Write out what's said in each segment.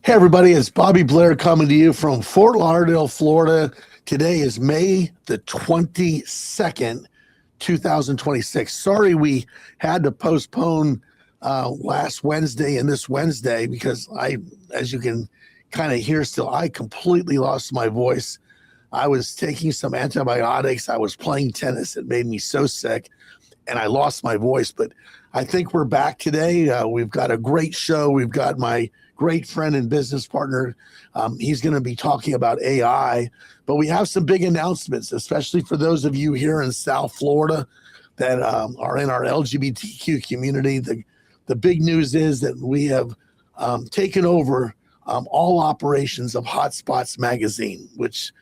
Hey, everybody, it's Bobby Blair coming to you from Fort Lauderdale, Florida. Today is May the 22nd, 2026. Sorry we had to postpone last Wednesday and this Wednesday because as you can kind of hear still, I completely lost my voice. I was taking some antibiotics. I was playing tennis. It made me so sick and I lost my voice. But I think we're back today. We've got a great show. We've got my great friend and business partner. He's going to be talking about AI, but we have some big announcements, especially for those of you here in South Florida that are in our LGBTQ community. The big news is that we have taken over all operations of Hotspots Magazine, which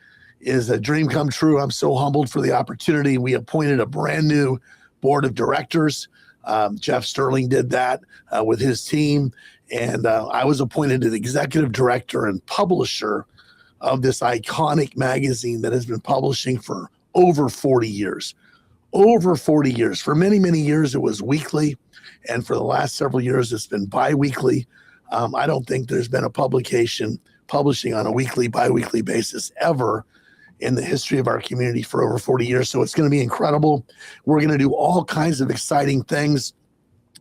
is a dream come true. I'm so humbled for the opportunity. We appointed a brand new board of directors. Jeff Sterling did that with his team. And I was appointed the executive director and publisher of this iconic magazine that has been publishing for over 40 years. Over 40 years. For many, many years, it was weekly. And for the last several years, it's been bi-weekly. I don't think there's been a publication publishing on a weekly, bi-weekly basis ever in the history of our community for over 40 years. So it's going to be incredible. We're going to do all kinds of exciting things.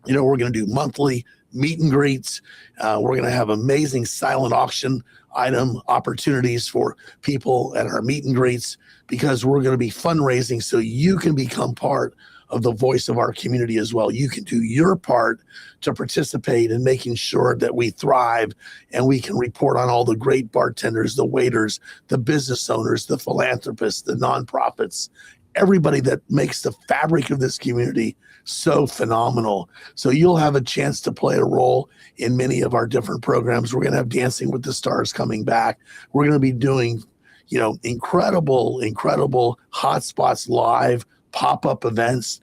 You know, we're going to do monthly meet and greets. We're going to have amazing silent auction item opportunities for people at our meet and greets because we're going to be fundraising so you can become part of the voice of our community as well. You can do your part to participate in making sure that we thrive and we can report on all the great bartenders, the waiters, the business owners, the philanthropists, the nonprofits, everybody that makes the fabric of this community so phenomenal. So you'll have a chance to play a role in many of our different programs. We're going to have Dancing with the Stars coming back. We're going to be doing, incredible Hotspots live pop-up events,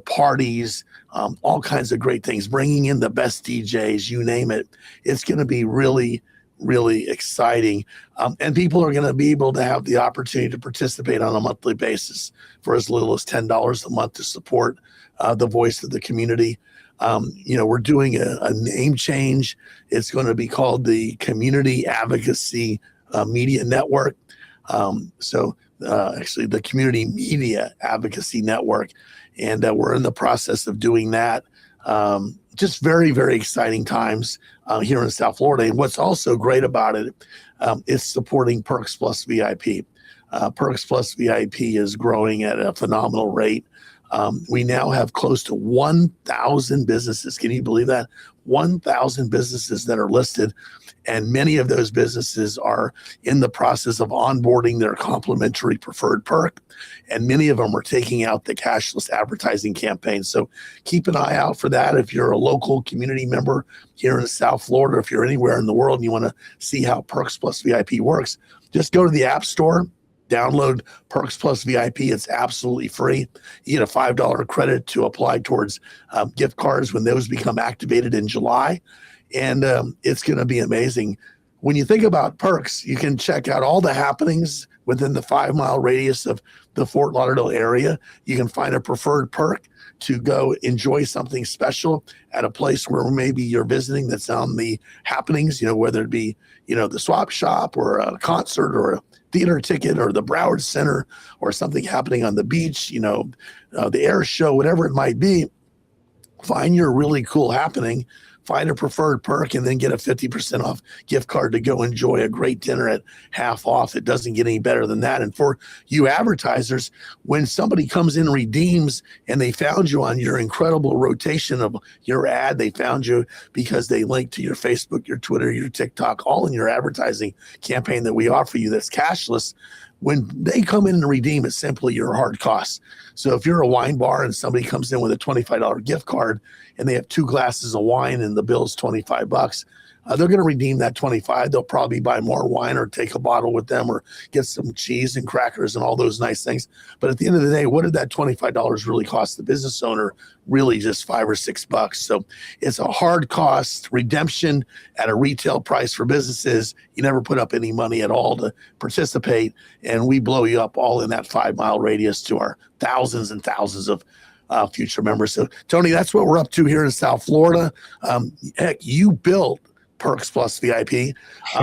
parties, all kinds of great things, bringing in the best DJs, you name it. It's going to be really, really exciting. And people are going to be able to have the opportunity to participate on a monthly basis for as little as $10 a month to support the voice of the community. We're doing a name change. It's going to be called the Community Advocacy Media Network. Actually the Community Media Advocacy Network. And we're in the process of doing that. Just very, very exciting times here in South Florida. And what's also great about it is supporting Perks Plus VIP. Perks Plus VIP is growing at a phenomenal rate. We now have close to 1,000 businesses. Can you believe that? 1,000 businesses that are listed. And many of those businesses are in the process of onboarding their complimentary preferred perk. And many of them are taking out the cashless advertising campaign. So keep an eye out for that. If you're a local community member here in South Florida, if you're anywhere in the world and you want to see how Perks Plus VIP works, just go to the App Store, download Perks Plus VIP. It's absolutely free. You get a $5 credit to apply towards gift cards when those become activated in July. And it's going to be amazing. When you think about perks, you can check out all the happenings within the 5-mile radius of the Fort Lauderdale area. You can find a preferred perk to go enjoy something special at a place where maybe you're visiting that's on the happenings, whether it be, the swap shop or a concert or a theater ticket or the Broward Center or something happening on the beach, the air show, whatever it might be. Find your really cool happening, find a preferred perk, and then get a 50% off gift card to go enjoy a great dinner at half off. It doesn't get any better than that. And for you advertisers, when somebody comes in and redeems and they found you on your incredible rotation of your ad, they found you because they linked to your Facebook, your Twitter, your TikTok, all in your advertising campaign that we offer you that's cashless. When they come in and redeem, it's simply your hard costs. So if you're a wine bar and somebody comes in with a $25 gift card and they have 2 glasses of wine and the bill's $25, they're going to redeem that $25. They'll probably buy more wine or take a bottle with them or get some cheese and crackers and all those nice things. But at the end of the day, what did that $25 really cost the business owner? Really just $5 or $6. So it's a hard cost redemption at a retail price for businesses. You never put up any money at all to participate, and we blow you up all in that 5-mile radius to our thousands and thousands of future members. So Tony, that's what we're up to here in South Florida. Heck, you built Perks Plus VIP.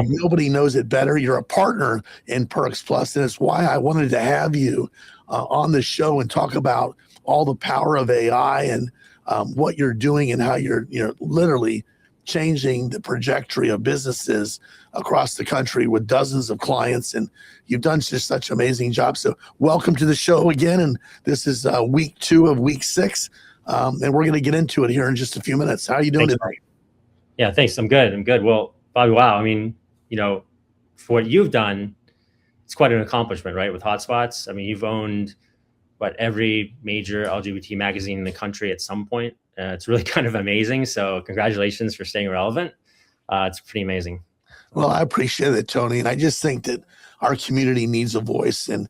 Nobody knows it better. You're a partner in Perks Plus, and it's why I wanted to have you on the show and talk about all the power of AI and what you're doing and how you're literally changing the trajectory of businesses across the country with dozens of clients, and you've done just such an amazing job. So welcome to the show again, and this is week 2 of week 6, and we're going to get into it here in just a few minutes. How are you doing today? Yeah, thanks. I'm good. Well, Bobby, wow. I mean, for what you've done, it's quite an accomplishment, right? With Hotspots. I mean, you've owned every major LGBT magazine in the country at some point. It's really kind of amazing. So congratulations for staying relevant. It's pretty amazing. Well, I appreciate it, Tony. And I just think that our community needs a voice, and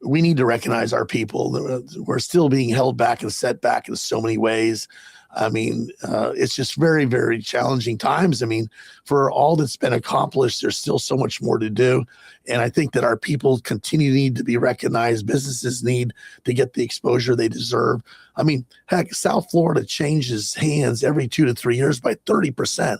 we need to recognize our people. We're still being held back and set back in so many ways. I mean, it's just very, very challenging times. I mean, for all that's been accomplished, there's still so much more to do. And I think that our people continue to need to be recognized. Businesses need to get the exposure they deserve. I mean, heck, South Florida changes hands every 2 to 3 years by 30%.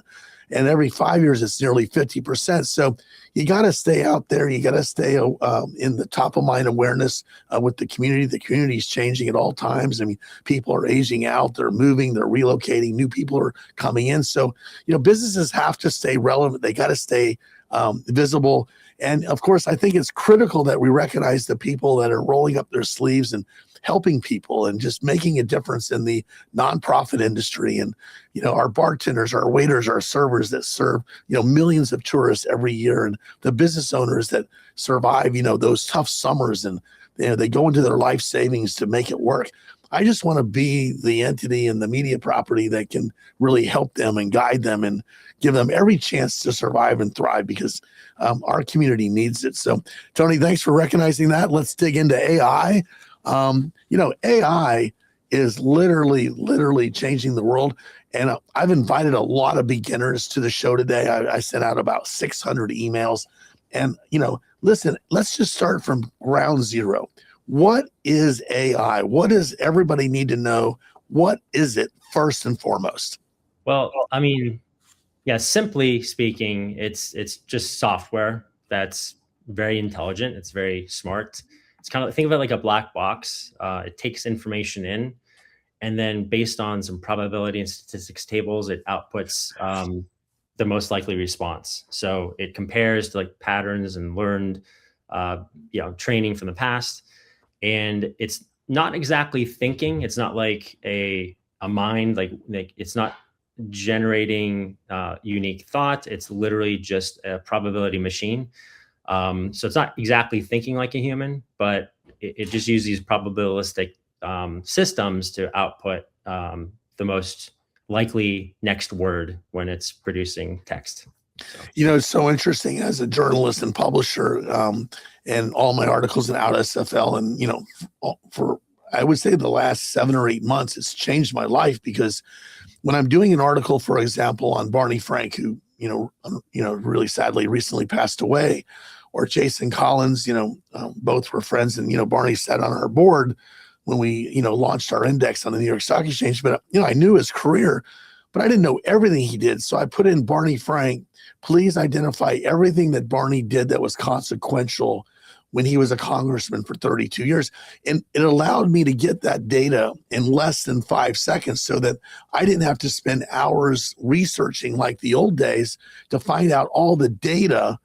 And every 5 years, it's nearly 50%. So you got to stay out there. You got to stay in the top of mind awareness with the community. The community is changing at all times. I mean, people are aging out. They're moving. They're relocating. New people are coming in. So, businesses have to stay relevant. They got to stay visible. And of course, I think it's critical that we recognize the people that are rolling up their sleeves and helping people and just making a difference in the nonprofit industry. And, our bartenders, our waiters, our servers that serve, millions of tourists every year, and the business owners that survive, those tough summers, and they go into their life savings to make it work. I just want to be the entity and the media property that can really help them and guide them and give them every chance to survive and thrive, because our community needs it. So, Tony, thanks for recognizing that. Let's dig into AI. AI is literally changing the world. And I've invited a lot of beginners to the show today. I sent out about 600 emails. And, listen, let's just start from ground zero. What is AI? What does everybody need to know? What is it first and foremost? Well, I mean, yeah, simply speaking, it's just software that's very intelligent. It's very smart. It's kind of, think of it like a black box. It takes information in, and then based on some probability and statistics tables, it outputs the most likely response. So it compares to like patterns and learned, training from the past. And it's not exactly thinking. It's not like a mind, like it's not generating unique thought. It's literally just a probability machine. So it's not exactly thinking like a human, but it just uses these probabilistic systems to output the most likely next word when it's producing text. So. It's so interesting as a journalist and publisher, and all my articles in Out SFL, and for I would say the last 7 or 8 months, it's changed my life, because when I'm doing an article, for example, on Barney Frank, who really sadly recently passed away, or Jason Collins, both were friends, and Barney sat on our board when we launched our index on the New York Stock Exchange. But I knew his career, but I didn't know everything he did. So I put in Barney Frank. Please identify everything that Barney did that was consequential when he was a congressman for 32 years. And it allowed me to get that data in less than 5 seconds, so that I didn't have to spend hours researching like the old days to find out all the data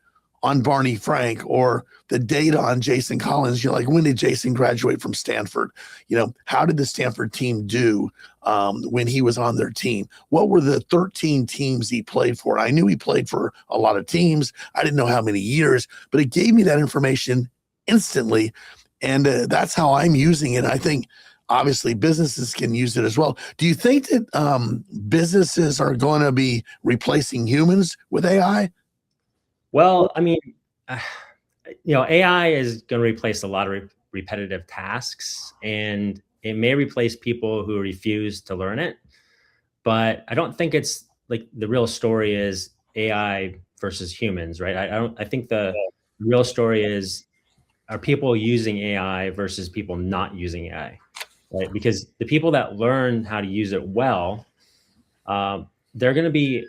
on Barney Frank or the data on Jason Collins. Like, when did Jason graduate from Stanford? How did the Stanford team do when he was on their team? What were the 13 teams he played for? I knew he played for a lot of teams. I didn't know how many years, but it gave me that information instantly. And that's how I'm using it. I think obviously businesses can use it as well. Do you think that businesses are going to be replacing humans with AI? Well, I mean, AI is going to replace a lot of repetitive tasks, and it may replace people who refuse to learn it. But I don't think it's like the real story is AI versus humans, right? I think the real story is, are people using AI versus people not using AI, right? Because the people that learn how to use it well, they're going to be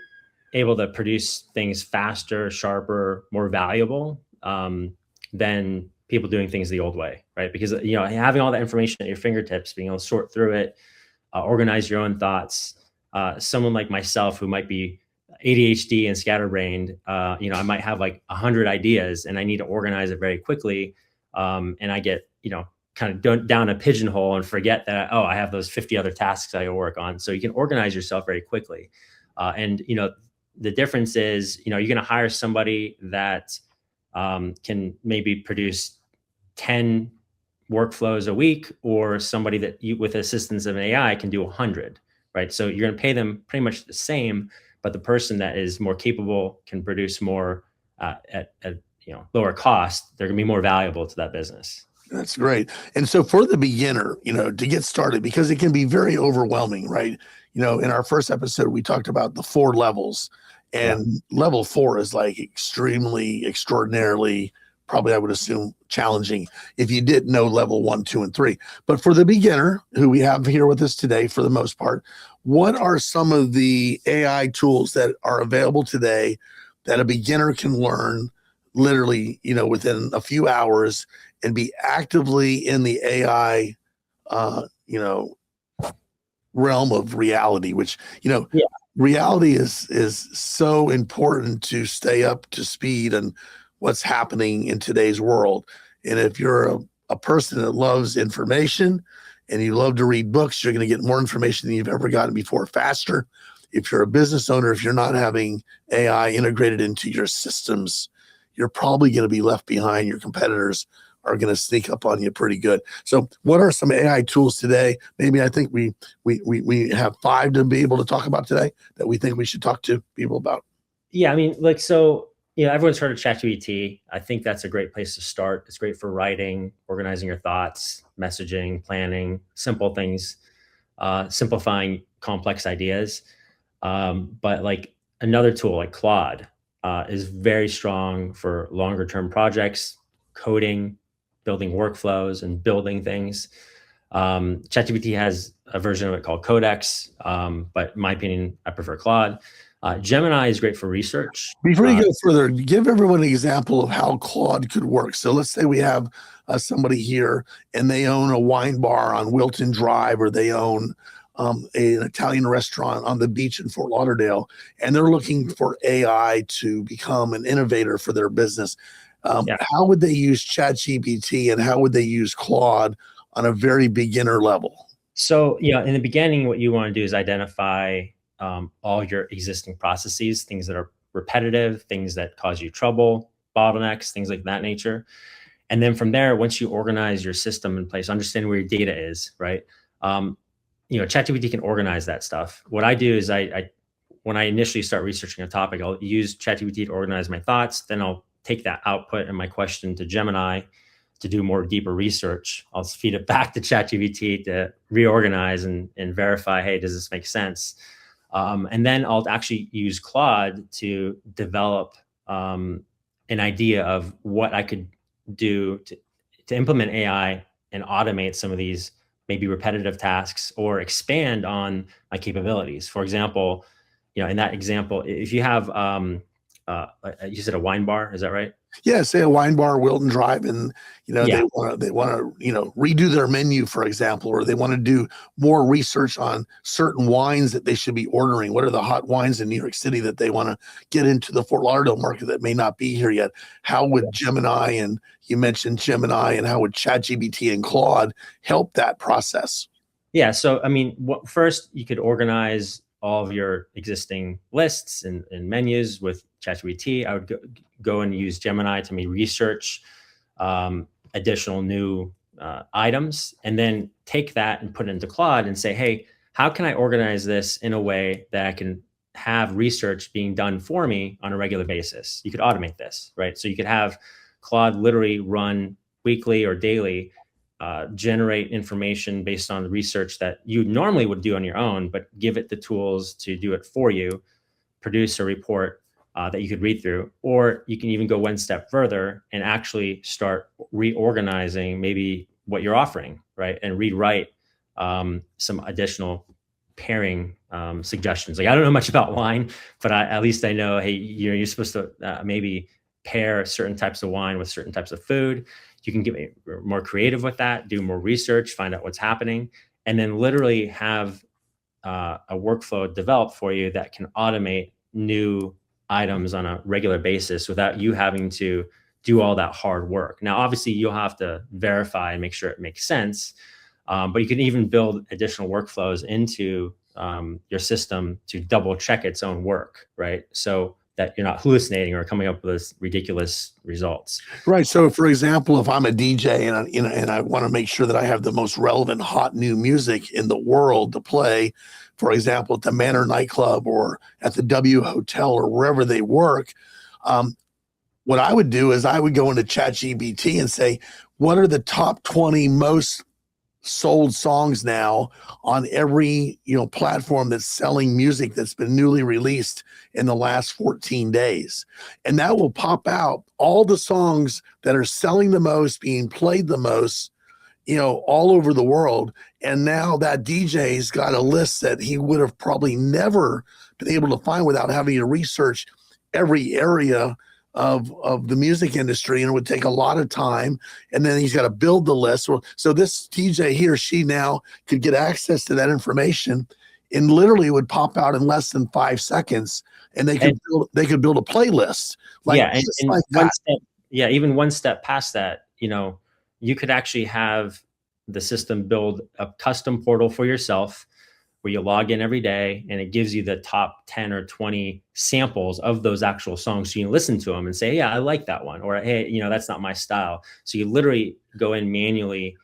able to produce things faster, sharper, more valuable than people doing things the old way, right? Because having all that information at your fingertips, being able to sort through it, organize your own thoughts. Someone like myself who might be ADHD and scatterbrained, I might have like 100 ideas and I need to organize it very quickly, and I get kind of down a pigeonhole and forget that I have those 50 other tasks I work on. So you can organize yourself very quickly, and the difference is you're going to hire somebody that can maybe produce 10 workflows a week, or somebody that with assistance of an AI can do 100, right? So you're going to pay them pretty much the same, but the person that is more capable can produce more at lower cost. They're going to be more valuable to that business. That's great. And so for the beginner, to get started, because it can be very overwhelming, right? In our first episode, we talked about the 4 levels, and level 4 is like extremely, extraordinarily, probably I would assume challenging if you didn't know level 1, 2, and 3. But for the beginner who we have here with us today, for the most part, what are some of the AI tools that are available today that a beginner can learn literally, within a few hours and be actively in the AI, realm of reality, which, reality is so important to stay up to speed on what's happening in today's world. And if you're a person that loves information and you love to read books, you're going to get more information than you've ever gotten before, faster. If you're a business owner, if you're not having AI integrated into your systems, you're probably going to be left behind. Your competitors are going to sneak up on you pretty good. So what are some AI tools today? Maybe I think we have 5 to be able to talk about today that we think we should talk to people about. Yeah, I mean, everyone's heard of ChatGPT. I think that's a great place to start. It's great for writing, organizing your thoughts, messaging, planning, simple things, simplifying complex ideas. But like another tool like Claude is very strong for longer term projects, coding, building workflows, and building things. ChatGPT has a version of it called Codex, but in my opinion, I prefer Claude. Gemini is great for research. Before you go further, give everyone an example of how Claude could work. So let's say we have somebody here and they own a wine bar on Wilton Drive, or they own an Italian restaurant on the beach in Fort Lauderdale, and they're looking for AI to become an innovator for their business. How would they use ChatGPT and how would they use Claude on a very beginner level? So, in the beginning, what you want to do is identify all your existing processes, things that are repetitive, things that cause you trouble, bottlenecks, things like that nature. And then from there, once you organize your system in place, understand where your data is, right? ChatGPT can organize that stuff. What I do is when I initially start researching a topic, I'll use ChatGPT to organize my thoughts. Then I'll take that output and my question to Gemini to do more deeper research. I'll feed it back to ChatGPT to reorganize and verify, hey, does this make sense? And then I'll actually use Claude to develop an idea of what I could do to implement AI and automate some of these maybe repetitive tasks or expand on my capabilities. For example, in that example, if you have, you said a wine bar, is that right? Yeah, say a wine bar, Wilton Drive, and they want to redo their menu, for example, or they want to do more research on certain wines that they should be ordering. What are the hot wines in New York City that they want to get into the Fort Lauderdale market that may not be here yet? How would Gemini, and you mentioned Gemini, and how would ChatGPT and Claude help that process? Yeah, so I mean, first you could organize all of your existing lists and menus with ChatGPT. I would go and use Gemini to research additional new items, and then take that and put it into Claude and say, hey, how can I organize this in a way that I can have research being done for me on a regular basis? You could automate this, right? So you could have Claude literally run weekly or daily, generate information based on the research that you normally would do on your own, but give it the tools to do it for you, produce a report that you could read through. Or you can even go one step further and actually start reorganizing maybe what you're offering, right? And rewrite some additional pairing suggestions. Like I don't know much about wine, but at least I know, hey, you're supposed to maybe pair certain types of wine with certain types of food. You can get more creative with that, do more research, find out what's happening, and then literally have a workflow developed for you that can automate new items on a regular basis without you having to do all that hard work. Now, obviously, you'll have to verify and make sure it makes sense, but you can even build additional workflows into your system to double check its own work, right? So that you're not hallucinating or coming up with ridiculous results. Right. So, for example, if I'm a DJ and I want to make sure that I have the most relevant hot new music in the world to play, for example, at the Manor nightclub or at the W Hotel or wherever they work, what I would do is I would go into ChatGPT and say, what are the top 20 most sold songs now on every platform that's selling music that's been newly released in the last 14 days, and that will pop out all the songs that are selling the most, being played the most, all over the world. And now that DJ's got a list that he would have probably never been able to find without having to research every area of the music industry, and it would take a lot of time, and then he's got to build the list. So this DJ, he or she now could get access to that information and literally would pop out in less than 5 seconds, and they could build a playlist even one step past that, you could actually have the system build a custom portal for yourself where you log in every day, and it gives you the top 10 or 20 samples of those actual songs. So you can listen to them and say, yeah, I like that one. Or, hey, that's not my style. So you literally go in manually,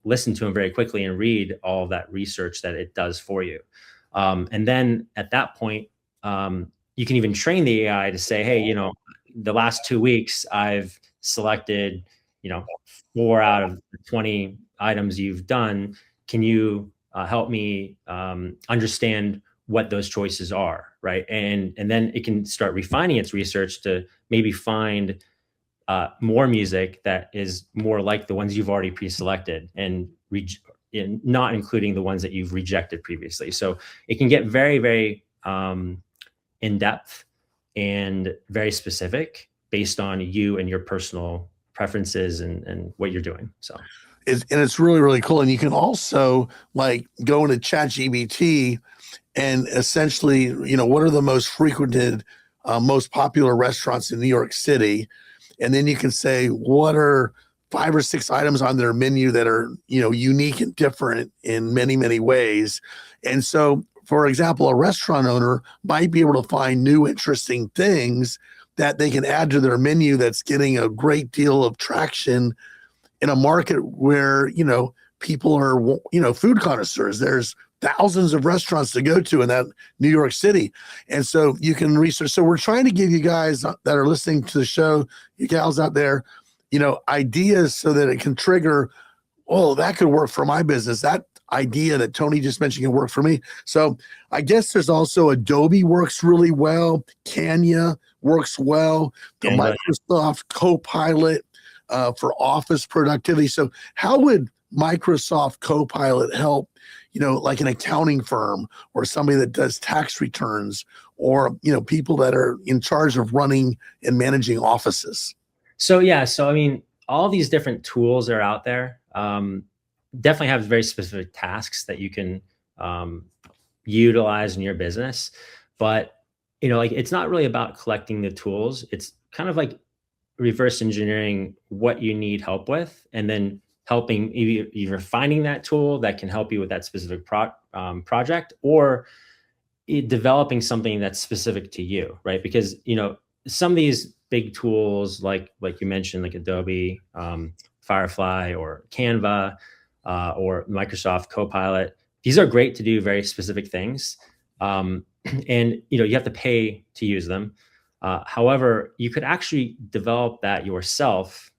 listen to them very quickly and read all of that research that it does for you. And then at that point, you can even train the AI to say, hey, the last 2 weeks I've selected, 4 out of the 20 items you've done. Can you help me understand what those choices are, right? And then it can start refining its research to maybe find more music that is more like the ones you've already pre-selected and not including the ones that you've rejected previously. So it can get very, very in-depth and very specific based on you and your personal preferences and what you're doing. So. It's really, really cool. And you can also go into ChatGPT and essentially, what are the most frequented, most popular restaurants in New York City? And then you can say, what are 5 or 6 items on their menu that are, unique and different in many, many ways. And so, for example, a restaurant owner might be able to find new, interesting things that they can add to their menu that's getting a great deal of traction in a market where, people are, food connoisseurs. There's thousands of restaurants to go to in that New York City. And so you can research. So we're trying to give you guys that are listening to the show, you gals out there, ideas so that it can trigger, oh, that could work for my business. That idea that Tony just mentioned can work for me. So I guess there's also Adobe works really well. Canva works well. The Microsoft Copilot for office productivity. So how would Microsoft Copilot help, like an accounting firm or somebody that does tax returns or, people that are in charge of running and managing offices? So, I mean, all these different tools are out there. Definitely have very specific tasks that you can utilize in your business. But, it's not really about collecting the tools. It's kind of like reverse engineering what you need help with, and then helping either finding that tool that can help you with that specific project, or developing something that's specific to you, right? Because, some of these big tools, like you mentioned, like Adobe, Firefly, or Canva, or Microsoft Copilot, these are great to do very specific things. And, you have to pay to use them. However, you could actually develop that yourself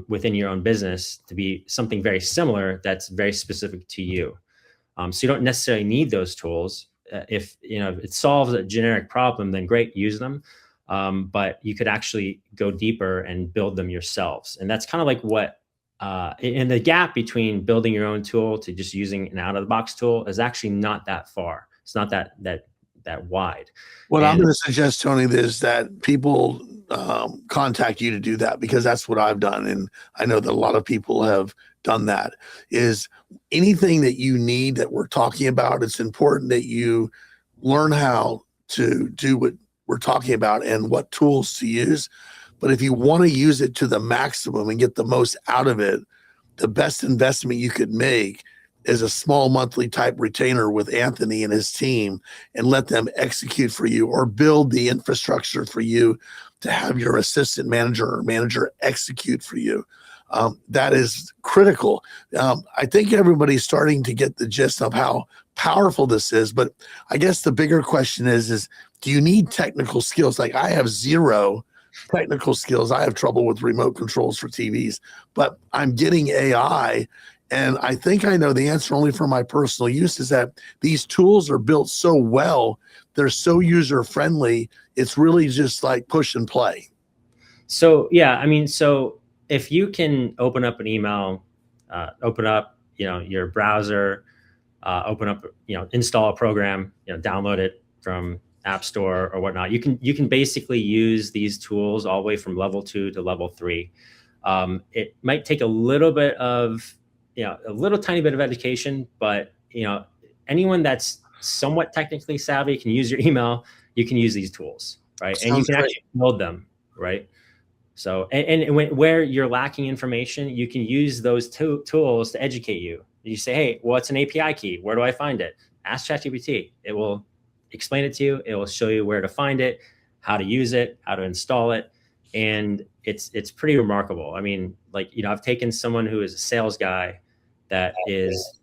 within your own business to be something very similar that's very specific to you. So you don't necessarily need those tools. If it solves a generic problem, then great, use them. But you could actually go deeper and build them yourselves. And that's kind of like what and the gap between building your own tool to just using an out of the box tool is actually not that far. It's not that wide. What I'm And going to suggest, Tony, is that people contact you to do that, because that's what I've done. And I know that a lot of people have done that. Is anything that you need that we're talking about, it's important that you learn how to do what we're talking about and what tools to use. But if you want to use it to the maximum and get the most out of it, the best investment you could make is a small monthly type retainer with Anthony and his team, and let them execute for you or build the infrastructure for you to have your assistant manager or manager execute for you. That is critical. I think everybody's starting to get the gist of how powerful this is, but I guess the bigger question is do you need technical skills? Like, I have zero technical skills. I have trouble with remote controls for TVs, but I'm getting AI. And I think I know the answer only from my personal use, is that these tools are built so well. They're so user friendly. It's really just like push and play. so, yeah, I mean, so if you can open up an email, open up, your browser, open up, install a program, download it from App Store or whatnot. You can basically use these tools all the way from level 2 to level 3. It might take a little bit of, a little tiny bit of education, but anyone that's somewhat technically savvy can use your email. You can use these tools, right? And you Sounds can great. actually build them, right? So, where you're lacking information, you can use those tools to educate you. You say, hey, what's an API key? Where do I find it? Ask ChatGPT. It will explain it to you. It will show you where to find it, how to use it, how to install it. And it's pretty remarkable. I mean, like, I've taken someone who is a sales guy that is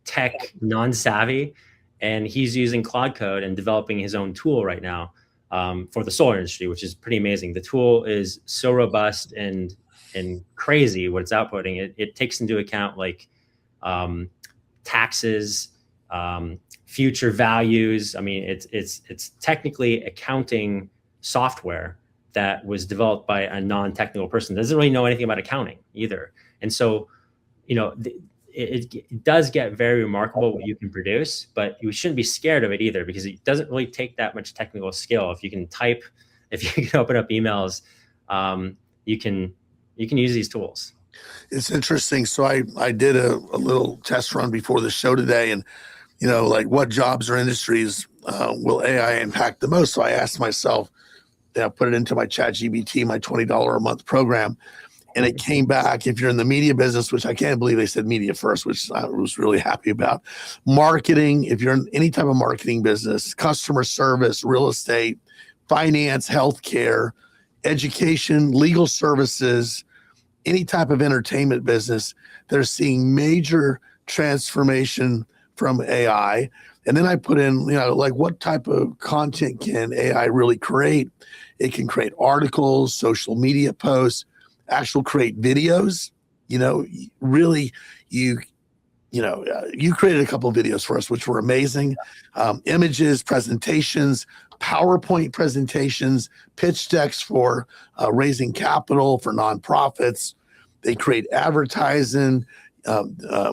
tech non-savvy, and he's using Cloud Code and developing his own tool right now for the solar industry, which is pretty amazing. The tool is so robust and crazy what it's outputting. It takes into account like taxes, future values. I mean, it's technically accounting software that was developed by a non-technical person that doesn't really know anything about accounting either. And so, it does get very remarkable what you can produce, but you shouldn't be scared of it either, because it doesn't really take that much technical skill. If you can type, if you can open up emails, you can use these tools. It's interesting. So I did a little test run before the show today, and like, what jobs or industries will AI impact the most? So I asked myself, put it into my ChatGPT, my $20 a month program, and it came back. If you're in the media business, which I can't believe they said media first, which I was really happy about. Marketing, if you're in any type of marketing business, customer service, real estate, finance, healthcare, education, legal services, any type of entertainment business, they're seeing major transformation from AI. And then I put in, like, what type of content can AI really create? It can create articles, social media posts, create videos. Really, you created a couple of videos for us, which were amazing. Images, presentations, PowerPoint presentations, pitch decks for raising capital for nonprofits. They create advertising,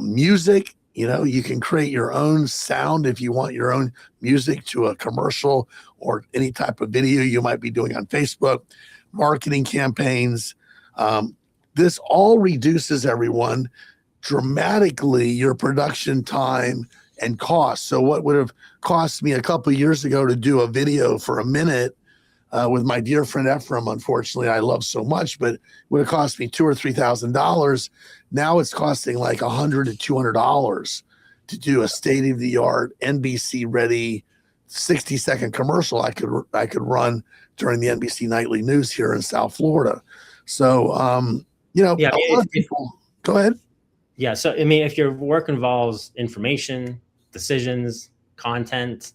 music. You can create your own sound if you want your own music to a commercial or any type of video you might be doing on Facebook, marketing campaigns. This all reduces, everyone, dramatically your production time and cost. So what would have cost me a couple of years ago to do a video for a minute with my dear friend Ephraim, unfortunately, I love so much, but it would have cost me $2,000 or $3,000. Now it's costing like $100 to $200 to do a state-of-the-art, NBC-ready 60-second commercial I could run during the NBC Nightly News here in South Florida. So, Yeah, a lot of people. Go ahead. Yeah. So, I mean, if your work involves information, decisions, content,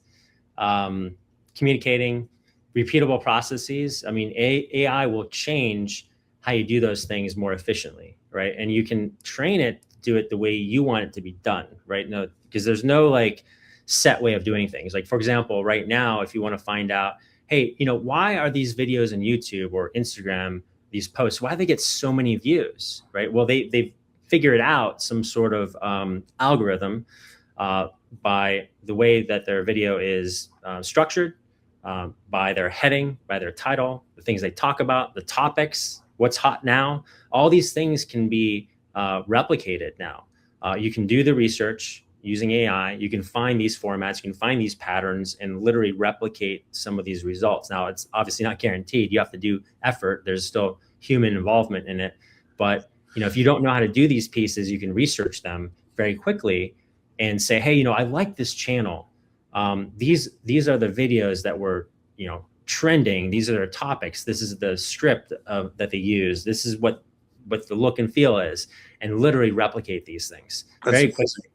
communicating, repeatable processes, I mean, AI will change how you do those things more efficiently, right? And you can train it to do it the way you want it to be done, right? No, because there's no like set way of doing things. Like, for example, right now, if you want to find out, hey, why are these videos on YouTube or Instagram, these posts, why do they get so many views, right? Well, they've figured out some sort of algorithm by the way that their video is structured, by their heading, by their title, the things they talk about, the topics, what's hot now. All these things can be replicated now. You can do the research using AI. You can find these formats, you can find these patterns, and literally replicate some of these results. Now, it's obviously not guaranteed. You have to do effort. There's still human involvement in it. But if you don't know how to do these pieces, you can research them very quickly and say, hey, I like this channel. These are the videos that were trending. These are their topics. This is the script that they use. This is what the look and feel is, and literally replicate these things very quickly.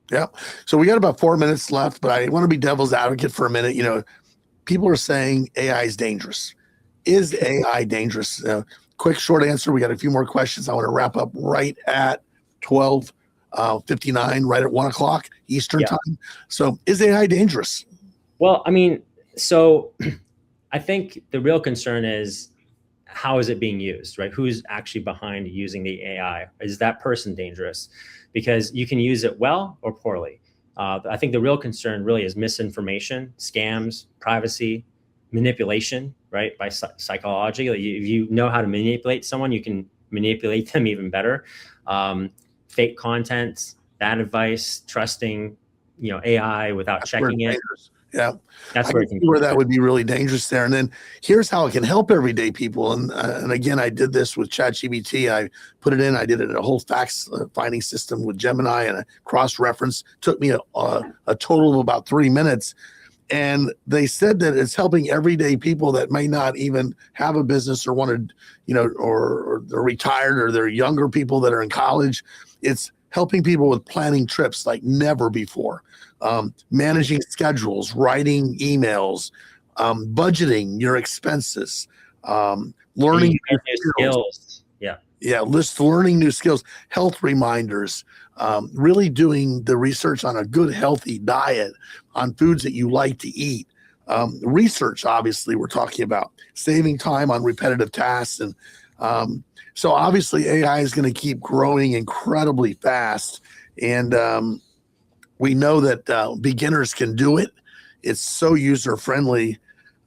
Yeah. So we got about 4 minutes left, but I want to be devil's advocate for a minute. People are saying AI is dangerous. Is AI dangerous? Quick, short answer. We got a few more questions. I want to wrap up right at 12:59, right at 1 o'clock Eastern time. So is AI dangerous? Well, so I think the real concern is, how is it being used, right? Who's actually behind using the AI? Is that person dangerous? Because you can use it well or poorly. I think the real concern really is misinformation, scams, privacy, manipulation, right? By psychology. If you know how to manipulate someone, you can manipulate them even better. Fake content, bad advice, trusting, AI without checking it. Yeah, that's where that would be really dangerous there. And then here's how it can help everyday people. And again, I did this with ChatGPT. I put it in. I did it in a whole facts finding system with Gemini and a cross reference. Took me a total of about 3 minutes. And they said that it's helping everyday people that may not even have a business or want to, or they're retired, or they're younger people that are in college. It's helping people with planning trips like never before, managing schedules, writing emails, budgeting your expenses, learning new skills. Learning new skills, health reminders, really doing the research on a good, healthy diet, on foods that you like to eat. Research, obviously, we're talking about saving time on repetitive tasks. And so obviously AI is going to keep growing incredibly fast. And we know that beginners can do it. It's so user-friendly.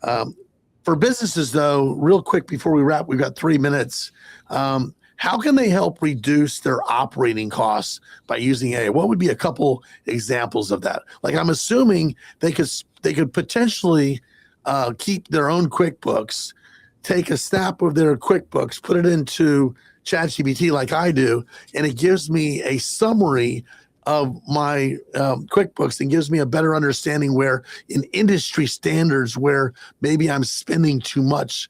For businesses, though, real quick before we wrap, we've got 3 minutes. How can they help reduce their operating costs by using AI? What would be a couple examples of that? Like, I'm assuming they could potentially keep their own QuickBooks, take a snap of their QuickBooks, put it into ChatGPT like I do, and it gives me a summary of my QuickBooks and gives me a better understanding where in industry standards where maybe I'm spending too much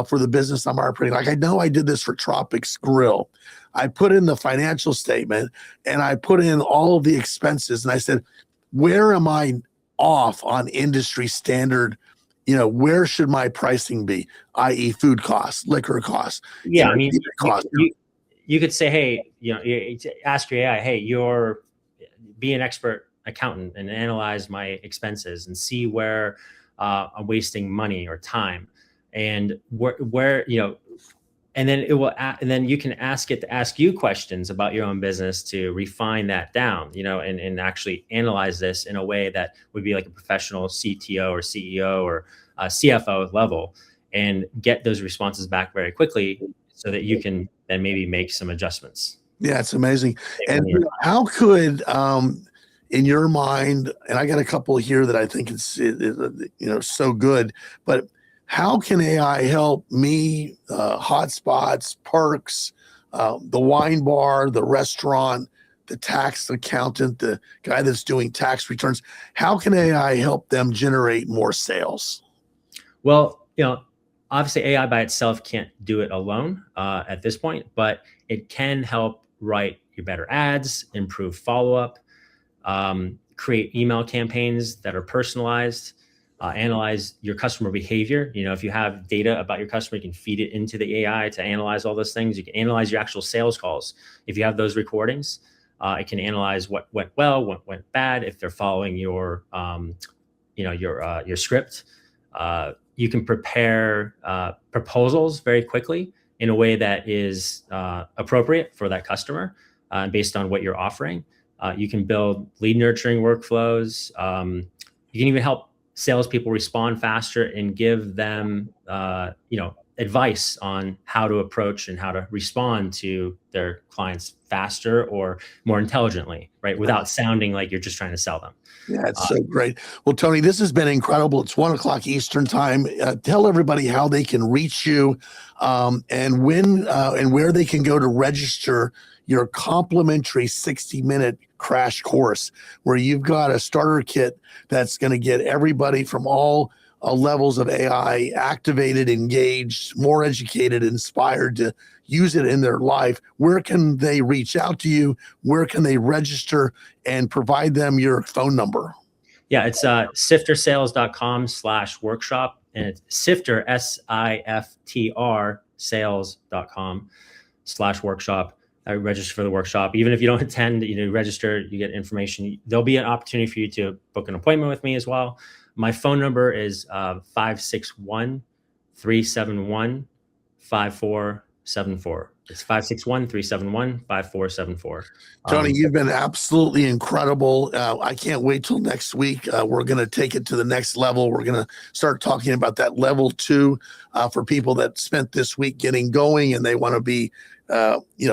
for the business I'm operating. Like, I know I did this for Tropics Grill. I put in the financial statement and I put in all of the expenses and I said, where am I off on industry standard? Where should my pricing be, i.e. food costs, liquor costs? Yeah, you could say, hey, you ask your AI, hey, be an expert accountant and analyze my expenses and see where I'm wasting money or time, and where and then it will, and then you can ask it to ask you questions about your own business to refine that down, and actually analyze this in a way that would be like a professional CTO or CEO or CFO level, and get those responses back very quickly so that you can then maybe make some adjustments. Yeah, it's amazing. And how could, in your mind, and I got a couple here that I think it's so good, but how can AI help me, hotspots, perks, the wine bar, the restaurant, the tax accountant, the guy that's doing tax returns? How can AI help them generate more sales? Well, obviously AI by itself can't do it alone at this point, but it can help write your better ads, improve follow-up, create email campaigns that are personalized, analyze your customer behavior. If you have data about your customer, you can feed it into the AI to analyze all those things. You can analyze your actual sales calls. If you have those recordings, it can analyze what went well, what went bad, if they're following your script. You can prepare proposals very quickly in a way that is appropriate for that customer. based on what you're offering. You can build lead nurturing workflows. You can even help salespeople respond faster and give them, advice on how to approach and how to respond to their clients faster or more intelligently, right? Without sounding like you're just trying to sell them. Yeah, it's so great. Well, Tony, this has been incredible. It's 1:00 Eastern time. Tell everybody how they can reach you, and when and where they can go to register your complimentary 60-minute crash course, where you've got a starter kit that's going to get everybody from all levels of AI activated, engaged, more educated, inspired to use it in their life. Where can they reach out to you? Where can they register, and provide them your phone number? Yeah, it's siftersales.com/workshop, and it's Sifter, SIFTR, sales.com/workshop. I register for the workshop. Even if you don't attend, register, you get information. There'll be an opportunity for you to book an appointment with me as well. My phone number is 561-371-5474. It's 561-371-5474. Tony, you've been absolutely incredible. I can't wait till next week. We're going to take it to the next level. We're going to start talking about that level 2 for people that spent this week getting going, and they want to be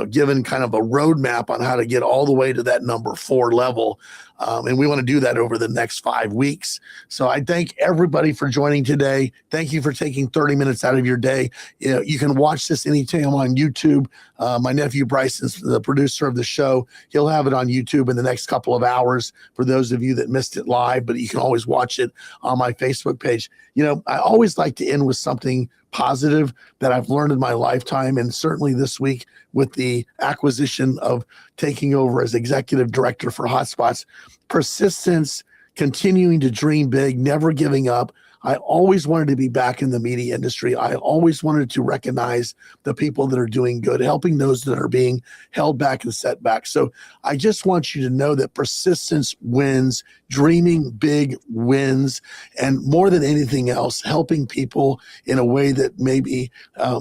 given kind of a roadmap on how to get all the way to that number 4 level. And we want to do that over the next 5 weeks. So I thank everybody for joining today. Thank you for taking 30 minutes out of your day. You can watch this anytime on YouTube. My nephew Bryson's the producer of the show. He'll have it on YouTube in the next couple of hours for those of you that missed it live, but you can always watch it on my Facebook page. I always like to end with something positive that I've learned in my lifetime, and certainly this week with the acquisition of taking over as executive director for Hotspots. Persistence, continuing to dream big, never giving up. I always wanted to be back in the media industry. I always wanted to recognize the people that are doing good, helping those that are being held back and set back. So I just want you to know that persistence wins, dreaming big wins, and more than anything else, helping people in a way that maybe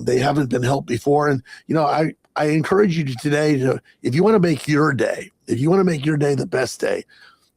they haven't been helped before. And, I encourage you today to, if you want to make your day, the best day,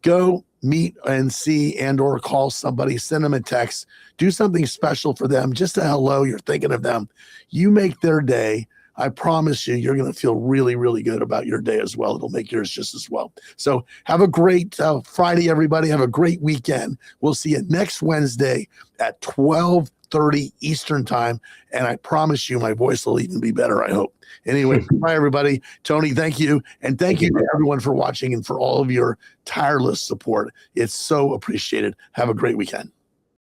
go meet and see and or call somebody, send them a text, do something special for them, just a hello, you're thinking of them. You make their day. I promise you, you're going to feel really, really good about your day as well. It'll make yours just as well. So have a great Friday, everybody. Have a great weekend. We'll see you next Wednesday at 12:30 Eastern time. And I promise you my voice will even be better, I hope. Anyway, bye, everybody. Tony, thank you. And thank you to everyone for watching and for all of your tireless support. It's so appreciated. Have a great weekend.